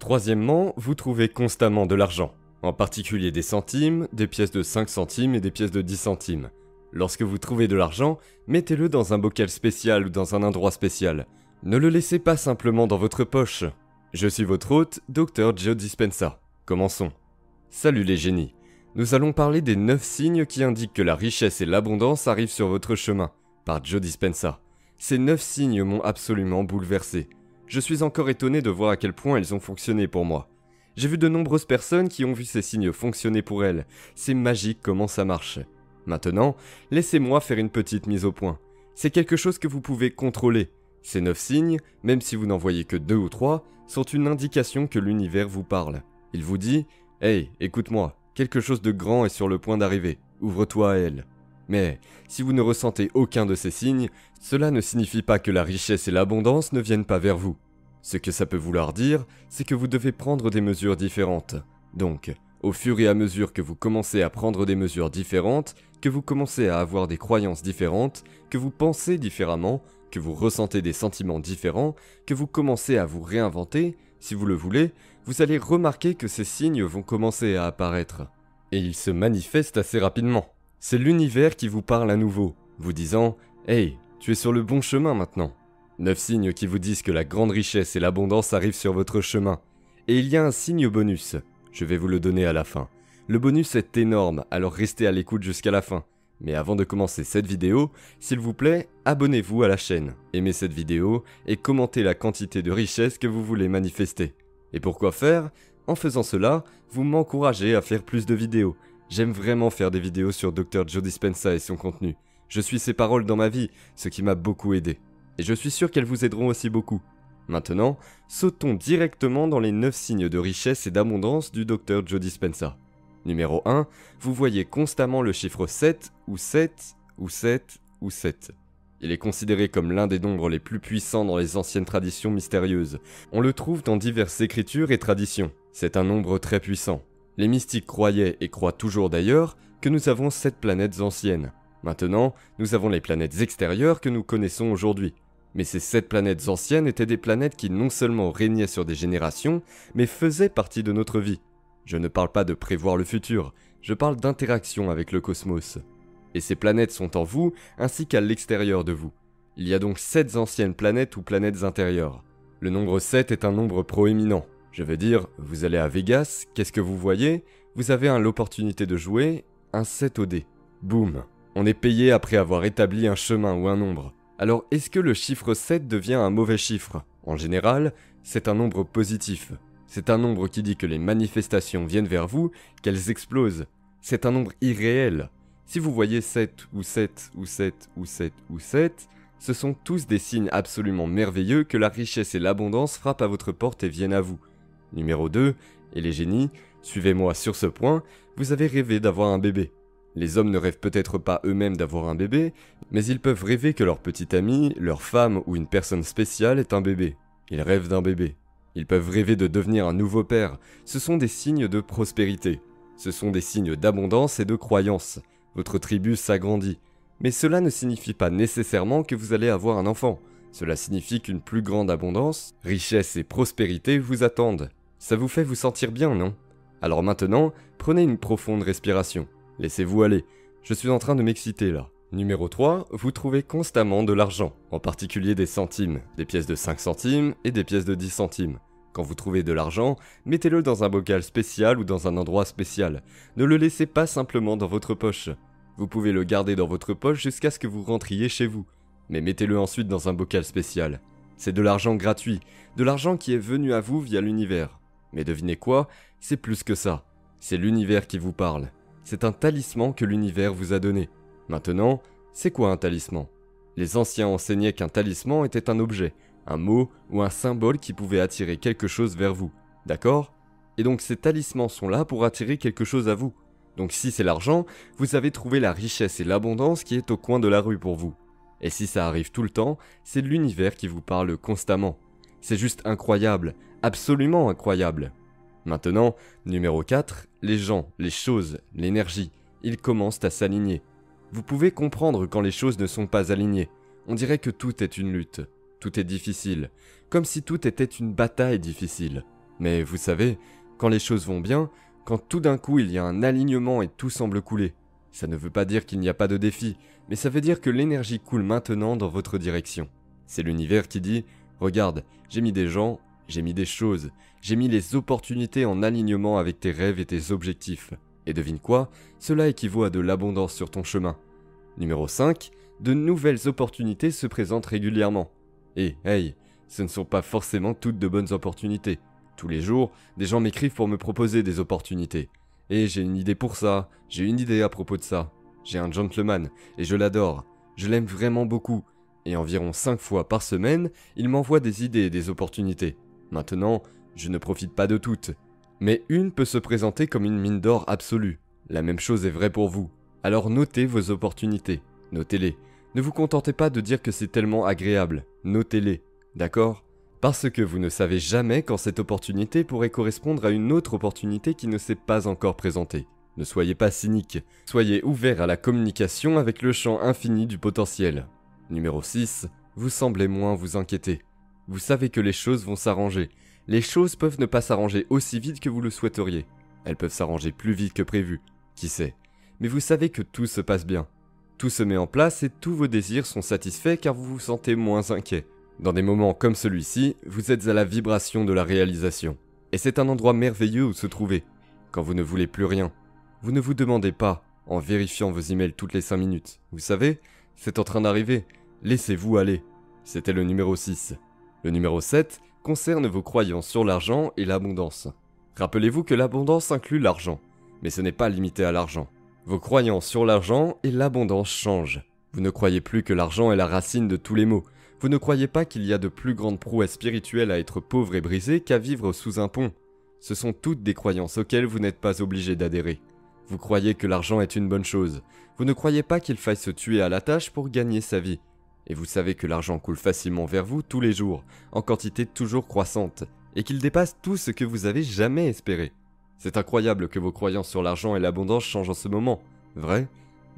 Troisièmement, vous trouvez constamment de l'argent, en particulier des centimes, des pièces de 5 centimes et des pièces de 10 centimes. Lorsque vous trouvez de l'argent, mettez-le dans un bocal spécial ou dans un endroit spécial. Ne le laissez pas simplement dans votre poche. Je suis votre hôte, Dr. Joe Dispenza. Commençons. Salut les génies. Nous allons parler des 9 signes qui indiquent que la richesse et l'abondance arrivent sur votre chemin, par Joe Dispenza. Ces 9 signes m'ont absolument bouleversé. Je suis encore étonné de voir à quel point ils ont fonctionné pour moi. J'ai vu de nombreuses personnes qui ont vu ces signes fonctionner pour elles. C'est magique comment ça marche. Maintenant, laissez-moi faire une petite mise au point. C'est quelque chose que vous pouvez contrôler. Ces 9 signes, même si vous n'en voyez que 2 ou 3, sont une indication que l'univers vous parle. Il vous dit « Hey, écoute-moi, quelque chose de grand est sur le point d'arriver, ouvre-toi à elle ». Mais si vous ne ressentez aucun de ces signes, cela ne signifie pas que la richesse et l'abondance ne viennent pas vers vous. Ce que ça peut vouloir dire, c'est que vous devez prendre des mesures différentes. Donc, au fur et à mesure que vous commencez à prendre des mesures différentes, que vous commencez à avoir des croyances différentes, que vous pensez différemment, que vous ressentez des sentiments différents, que vous commencez à vous réinventer, si vous le voulez, vous allez remarquer que ces signes vont commencer à apparaître. Et ils se manifestent assez rapidement. C'est l'univers qui vous parle à nouveau, vous disant « Hey, tu es sur le bon chemin maintenant ». 9 signes qui vous disent que la grande richesse et l'abondance arrivent sur votre chemin. Et il y a un signe bonus. Je vais vous le donner à la fin. Le bonus est énorme, alors restez à l'écoute jusqu'à la fin. Mais avant de commencer cette vidéo, s'il vous plaît, abonnez-vous à la chaîne, aimez cette vidéo et commentez la quantité de richesse que vous voulez manifester. Et pourquoi faire? En faisant cela, vous m'encouragez à faire plus de vidéos. J'aime vraiment faire des vidéos sur Dr. Joe Dispenza et son contenu. Je suis ses paroles dans ma vie, ce qui m'a beaucoup aidé. Et je suis sûr qu'elles vous aideront aussi beaucoup. Maintenant, sautons directement dans les 9 signes de richesse et d'abondance du Dr. Joe Dispenza. Numéro 1, vous voyez constamment le chiffre 7 ou 7 ou 7 ou 7. Il est considéré comme l'un des nombres les plus puissants dans les anciennes traditions mystérieuses. On le trouve dans diverses écritures et traditions. C'est un nombre très puissant. Les mystiques croyaient, et croient toujours d'ailleurs, que nous avons 7 planètes anciennes. Maintenant, nous avons les planètes extérieures que nous connaissons aujourd'hui. Mais ces 7 planètes anciennes étaient des planètes qui non seulement régnaient sur des générations, mais faisaient partie de notre vie. Je ne parle pas de prévoir le futur, je parle d'interaction avec le cosmos. Et ces planètes sont en vous, ainsi qu'à l'extérieur de vous. Il y a donc 7 anciennes planètes ou planètes intérieures. Le nombre 7 est un nombre proéminent. Je veux dire, vous allez à Vegas, qu'est-ce que vous voyez? Vous avez l'opportunité de jouer un 7 au dé. Boum! On est payé après avoir établi un chemin ou un nombre. Alors, est-ce que le chiffre 7 devient un mauvais chiffre? En général, c'est un nombre positif. C'est un nombre qui dit que les manifestations viennent vers vous, qu'elles explosent. C'est un nombre irréel. Si vous voyez 7 ou 7 ou 7 ou 7 ou 7, ce sont tous des signes absolument merveilleux que la richesse et l'abondance frappent à votre porte et viennent à vous. Numéro 2, et les génies, suivez-moi sur ce point, vous avez rêvé d'avoir un bébé. Les hommes ne rêvent peut-être pas eux-mêmes d'avoir un bébé, mais ils peuvent rêver que leur petit ami, leur femme ou une personne spéciale est un bébé. Ils rêvent d'un bébé. Ils peuvent rêver de devenir un nouveau père. Ce sont des signes de prospérité. Ce sont des signes d'abondance et de croyance. Votre tribu s'agrandit. Mais cela ne signifie pas nécessairement que vous allez avoir un enfant. Cela signifie qu'une plus grande abondance, richesse et prospérité vous attendent. Ça vous fait vous sentir bien, non? Alors maintenant, prenez une profonde respiration. Laissez-vous aller. Je suis en train de m'exciter là. Numéro 3, vous trouvez constamment de l'argent, en particulier des centimes, des pièces de 5 centimes et des pièces de 10 centimes. Quand vous trouvez de l'argent, mettez-le dans un bocal spécial ou dans un endroit spécial. Ne le laissez pas simplement dans votre poche. Vous pouvez le garder dans votre poche jusqu'à ce que vous rentriez chez vous. Mais mettez-le ensuite dans un bocal spécial. C'est de l'argent gratuit, de l'argent qui est venu à vous via l'univers. Mais devinez quoi? C'est plus que ça. C'est l'univers qui vous parle. C'est un talisman que l'univers vous a donné. Maintenant, c'est quoi un talisman? Les anciens enseignaient qu'un talisman était un objet, un mot ou un symbole qui pouvait attirer quelque chose vers vous. D'accord? Et donc ces talismans sont là pour attirer quelque chose à vous. Donc si c'est l'argent, vous avez trouvé la richesse et l'abondance qui est au coin de la rue pour vous. Et si ça arrive tout le temps, c'est l'univers qui vous parle constamment. C'est juste incroyable, absolument incroyable. Maintenant, numéro 4, les gens, les choses, l'énergie, ils commencent à s'aligner. Vous pouvez comprendre quand les choses ne sont pas alignées. On dirait que tout est une lutte, tout est difficile, comme si tout était une bataille difficile. Mais vous savez, quand les choses vont bien, quand tout d'un coup il y a un alignement et tout semble couler, ça ne veut pas dire qu'il n'y a pas de défi, mais ça veut dire que l'énergie coule maintenant dans votre direction. C'est l'univers qui dit « Regarde, j'ai mis des gens, j'ai mis des choses, j'ai mis les opportunités en alignement avec tes rêves et tes objectifs. » Et devine quoi? Cela équivaut à de l'abondance sur ton chemin. Numéro 5. De nouvelles opportunités se présentent régulièrement. Et hey, ce ne sont pas forcément toutes de bonnes opportunités. Tous les jours, des gens m'écrivent pour me proposer des opportunités. Et j'ai une idée pour ça, j'ai une idée à propos de ça. J'ai un gentleman, et je l'adore. Je l'aime vraiment beaucoup. Et environ 5 fois par semaine, il m'envoie des idées et des opportunités. Maintenant, je ne profite pas de toutes. Mais une peut se présenter comme une mine d'or absolue. La même chose est vraie pour vous. Alors notez vos opportunités. Notez-les. Ne vous contentez pas de dire que c'est tellement agréable. Notez-les. D'accord ? Parce que vous ne savez jamais quand cette opportunité pourrait correspondre à une autre opportunité qui ne s'est pas encore présentée. Ne soyez pas cynique. Soyez ouvert à la communication avec le champ infini du potentiel. Numéro 6. Vous semblez moins vous inquiéter. Vous savez que les choses vont s'arranger. Les choses peuvent ne pas s'arranger aussi vite que vous le souhaiteriez. Elles peuvent s'arranger plus vite que prévu. Qui sait ? Mais vous savez que tout se passe bien. Tout se met en place et tous vos désirs sont satisfaits car vous vous sentez moins inquiet. Dans des moments comme celui-ci, vous êtes à la vibration de la réalisation. Et c'est un endroit merveilleux où se trouver. Quand vous ne voulez plus rien, vous ne vous demandez pas, en vérifiant vos emails toutes les 5 minutes. Vous savez, c'est en train d'arriver. Laissez-vous aller. C'était le numéro 6. Le numéro 7 concerne vos croyances sur l'argent et l'abondance. Rappelez-vous que l'abondance inclut l'argent, mais ce n'est pas limité à l'argent. Vos croyances sur l'argent et l'abondance changent. Vous ne croyez plus que l'argent est la racine de tous les maux. Vous ne croyez pas qu'il y a de plus grandes prouesses spirituelles à être pauvre et brisé qu'à vivre sous un pont. Ce sont toutes des croyances auxquelles vous n'êtes pas obligé d'adhérer. Vous croyez que l'argent est une bonne chose. Vous ne croyez pas qu'il faille se tuer à la tâche pour gagner sa vie. Et vous savez que l'argent coule facilement vers vous tous les jours, en quantité toujours croissante, et qu'il dépasse tout ce que vous avez jamais espéré. C'est incroyable que vos croyances sur l'argent et l'abondance changent en ce moment. Vrai ?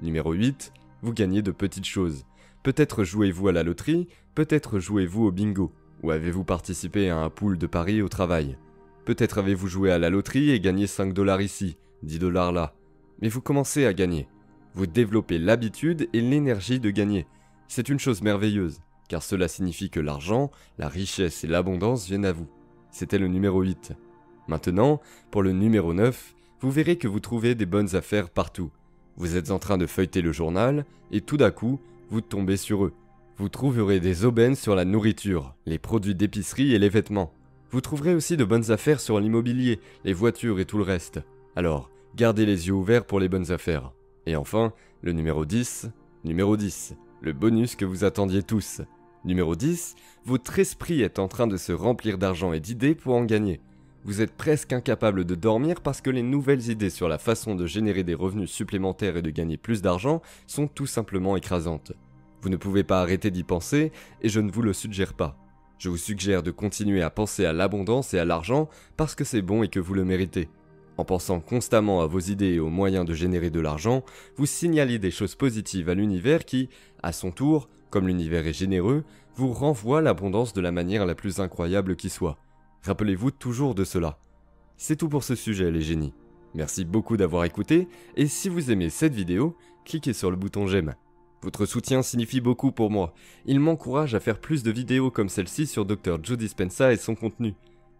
Numéro 8. Vous gagnez de petites choses. Peut-être jouez-vous à la loterie, peut-être jouez-vous au bingo, ou avez-vous participé à un pool de paris au travail. Peut-être avez-vous joué à la loterie et gagné 5 $ ici, 10 $ là. Mais vous commencez à gagner. Vous développez l'habitude et l'énergie de gagner. C'est une chose merveilleuse, car cela signifie que l'argent, la richesse et l'abondance viennent à vous. C'était le numéro 8. Maintenant, pour le numéro 9, vous verrez que vous trouvez des bonnes affaires partout. Vous êtes en train de feuilleter le journal, et tout d'un coup, vous tombez sur eux. Vous trouverez des aubaines sur la nourriture, les produits d'épicerie et les vêtements. Vous trouverez aussi de bonnes affaires sur l'immobilier, les voitures et tout le reste. Alors, gardez les yeux ouverts pour les bonnes affaires. Et enfin, le numéro 10. Numéro 10. Le bonus que vous attendiez tous. Numéro 10. Votre esprit est en train de se remplir d'argent et d'idées pour en gagner. Vous êtes presque incapable de dormir parce que les nouvelles idées sur la façon de générer des revenus supplémentaires et de gagner plus d'argent sont tout simplement écrasantes. Vous ne pouvez pas arrêter d'y penser et je ne vous le suggère pas. Je vous suggère de continuer à penser à l'abondance et à l'argent parce que c'est bon et que vous le méritez. En pensant constamment à vos idées et aux moyens de générer de l'argent, vous signalez des choses positives à l'univers qui, à son tour, comme l'univers est généreux, vous renvoie l'abondance de la manière la plus incroyable qui soit. Rappelez-vous toujours de cela. C'est tout pour ce sujet, les génies. Merci beaucoup d'avoir écouté, et si vous aimez cette vidéo, cliquez sur le bouton j'aime. Votre soutien signifie beaucoup pour moi. Il m'encourage à faire plus de vidéos comme celle-ci sur Dr. Joe Dispenza et son contenu.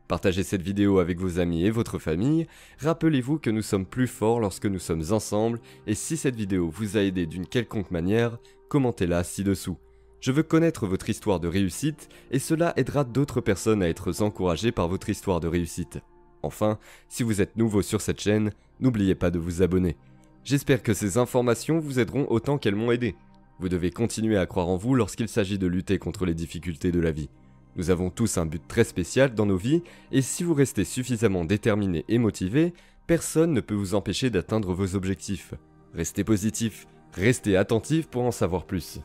Partagez cette vidéo avec vos amis et votre famille. Rappelez-vous que nous sommes plus forts lorsque nous sommes ensemble, et si cette vidéo vous a aidé d'une quelconque manière, commentez-la ci-dessous. Je veux connaître votre histoire de réussite, et cela aidera d'autres personnes à être encouragées par votre histoire de réussite. Enfin, si vous êtes nouveau sur cette chaîne, n'oubliez pas de vous abonner. J'espère que ces informations vous aideront autant qu'elles m'ont aidé. Vous devez continuer à croire en vous lorsqu'il s'agit de lutter contre les difficultés de la vie. Nous avons tous un but très spécial dans nos vies, et si vous restez suffisamment déterminé et motivé, personne ne peut vous empêcher d'atteindre vos objectifs. Restez positif, restez attentif pour en savoir plus.